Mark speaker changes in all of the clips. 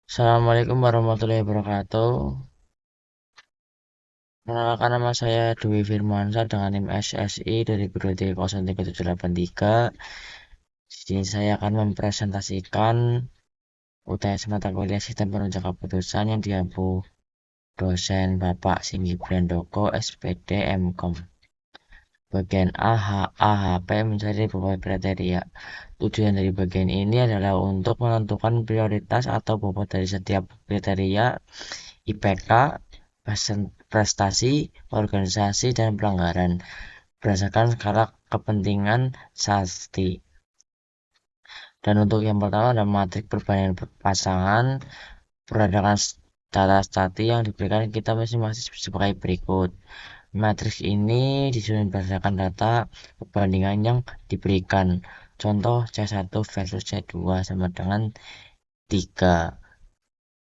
Speaker 1: Assalamualaikum warahmatullahi wabarakatuh. Perkenalkan, nama saya Dwi Firmansyah dengan NIM SSI dari 203783. Di sini saya akan mempresentasikan UTS mata kuliah Sistem Penunjang Keputusan yang diampu dosen Bapak Singgi Brandoko SPD MKOM. Bagian A, AHP mencari beberapa kriteria. Tujuan dari bagian ini adalah untuk menentukan prioritas atau bobot dari setiap kriteria IPK, prestasi, organisasi, dan pelanggaran berdasarkan skala kepentingan SASTI. Dan untuk yang pertama ada matrik perbandingan pasangan berdasarkan data stati yang diberikan kita masing-masing sebagai berikut. Matriks ini disusun berdasarkan data perbandingan yang diberikan. Contoh C1 versus C2 sama dengan 3.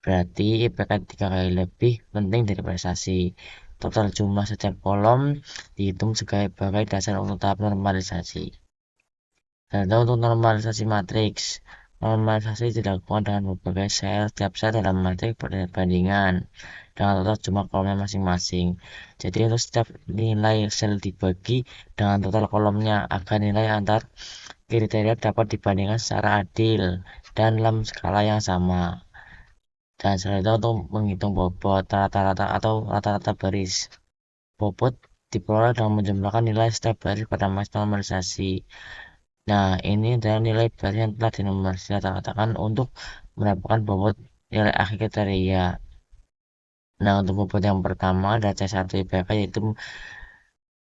Speaker 1: Berarti IPK 3 kali lebih penting dari prestasi. Total jumlah setiap kolom dihitung sebagai dasar untuk tahap normalisasi. Dan untuk normalisasi matriks, normalisasi dilakukan dengan berbagai sel. Setiap sel dalam matriks perbandingan dengan total jumlah kolomnya masing-masing. Jadi untuk setiap nilai sel dibagi dengan total kolomnya agar nilai antar kriteria dapat dibandingkan secara adil dan dalam skala yang sama. Dan selanjutnya untuk menghitung bobot rata-rata atau rata-rata baris. Bobot diperoleh dengan menjumlahkan nilai setiap baris pada masa normalisasi. Nah, ini adalah nilai baris yang telah dinormalisasikan untuk mendapatkan bobot nilai akhir kriteria. Nah, untuk bobot yang pertama ada C1 IPK yaitu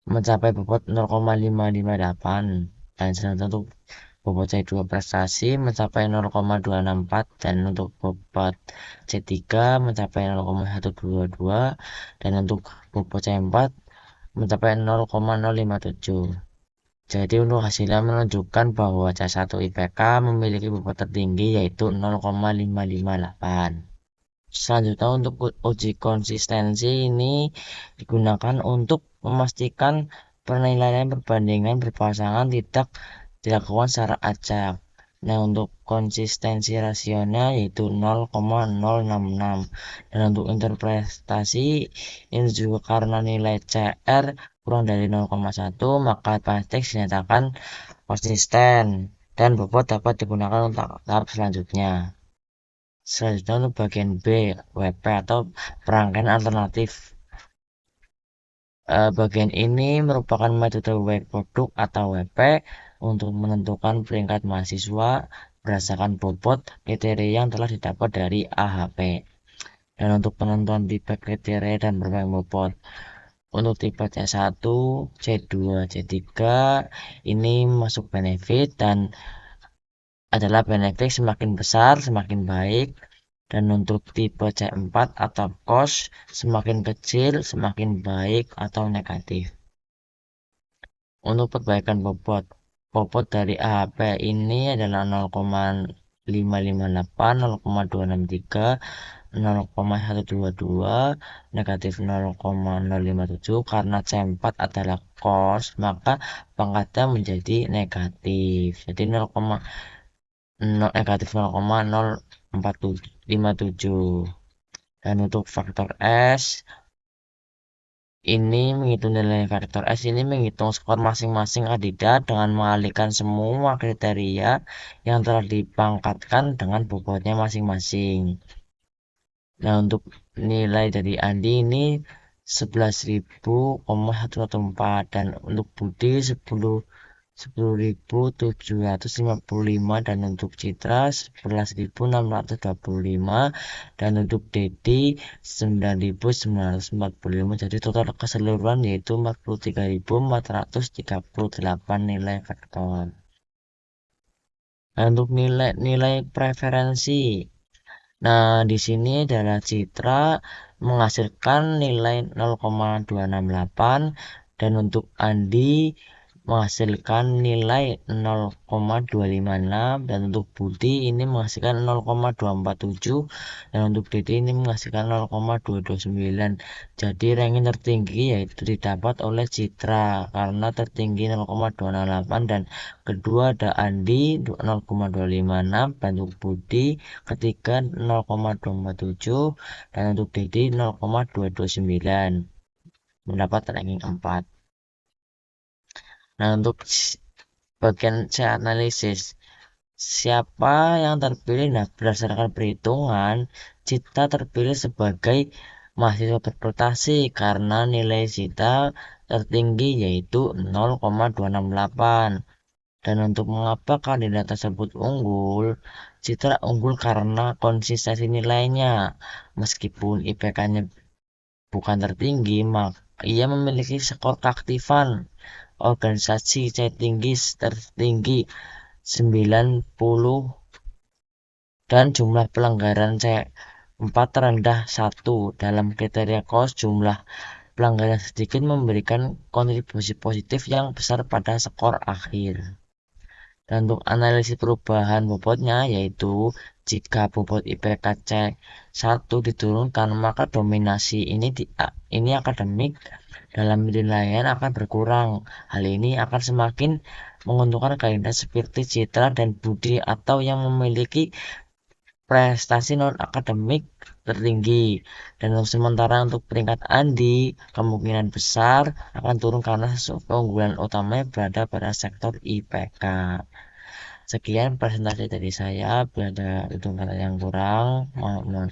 Speaker 1: mencapai bobot 0,558. Dan selanjutnya untuk bobot C2 prestasi mencapai 0,264 dan untuk bobot C3 mencapai 0,122 dan untuk bobot C4 mencapai 0,057. Jadi untuk hasilnya menunjukkan bahwa C1 IPK memiliki bobot tertinggi yaitu 0,558. Selanjutnya untuk uji konsistensi ini digunakan untuk memastikan penilaian perbandingan berpasangan tidak dilakukan secara acak. Nah, untuk konsistensi rasionya yaitu 0,066 dan untuk interpretasi ini juga karena nilai CR kurang dari 0,1 maka matriks dinyatakan konsisten dan bobot dapat digunakan untuk tahap selanjutnya. Selanjutnya untuk bagian B, WP atau perangkaian alternatif. Bagian ini merupakan metode wave product atau WP untuk menentukan peringkat mahasiswa berdasarkan bobot kriteria yang telah didapat dari AHP. Dan untuk penentuan tipe kriteria dan berbagai bobot. Untuk tipe C1, C2, C3 ini masuk benefit dan adalah benefit semakin besar semakin baik. Dan untuk tipe C4 atau cost semakin kecil semakin baik atau negatif. Untuk perbaikan bobot, bobot dari AHP ini adalah 0,558, 0,263, 0,122, negatif 0,057. Karena C4 adalah cost maka pangkatnya menjadi negatif. Jadi negatif 0,057. Dan untuk faktor S ini menghitung nilai faktor S ini menghitung skor masing-masing kandidat dengan mengalihkan semua kriteria yang telah dipangkatkan dengan bobotnya masing-masing. Nah, untuk nilai dari Andi ini 11.114 dan untuk Budi 10.755 dan untuk Citra 11.625 dan untuk Dedi 9.945. Jadi total keseluruhan yaitu 43.438 nilai faktor. Nah, untuk nilai preferensi. Nah, di sini adalah Citra menghasilkan nilai 0,268 dan untuk Andi menghasilkan nilai 0,256, dan untuk Budi ini menghasilkan 0,247, dan untuk Dede ini menghasilkan 0,229. Jadi ranking tertinggi yaitu didapat oleh Citra karena tertinggi 0,268, dan kedua ada Andi 0,256, dan untuk Budi ketiga 0,247, dan untuk Dede 0,229 mendapat ranking 4. Nah, untuk bagian C analisis, siapa yang terpilih? Nah, berdasarkan perhitungan, Cita terpilih sebagai mahasiswa berprestasi karena nilai Cita tertinggi yaitu 0,268. Dan untuk mengapa kandidat tersebut unggul? Citra unggul karena konsistensi nilainya. Meskipun IPK-nya bukan tertinggi, maka ia memiliki skor keaktifan organisasi tertinggi 90, dan jumlah pelanggaran C4 terendah 1. Dalam kriteria KOS, jumlah pelanggaran sedikit memberikan kontribusi positif yang besar pada skor akhir. Dan untuk analisis perubahan bobotnya, yaitu jika bobot IPK C1 diturunkan, maka dominasi ini akademik dalam penilaian akan berkurang. Hal ini akan semakin menguntungkan kandidat seperti Citra dan Budi atau yang memiliki prestasi non-akademik tertinggi. Dan sementara untuk peringkat Andi, kemungkinan besar akan turun karena keunggulan utamanya berada pada sektor IPK. Sekian presentasi dari saya. Bila ada hitung kata yang kurang,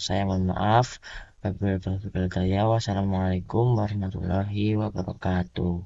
Speaker 1: saya mohon maaf. Wassalamualaikum warahmatullahi wabarakatuh.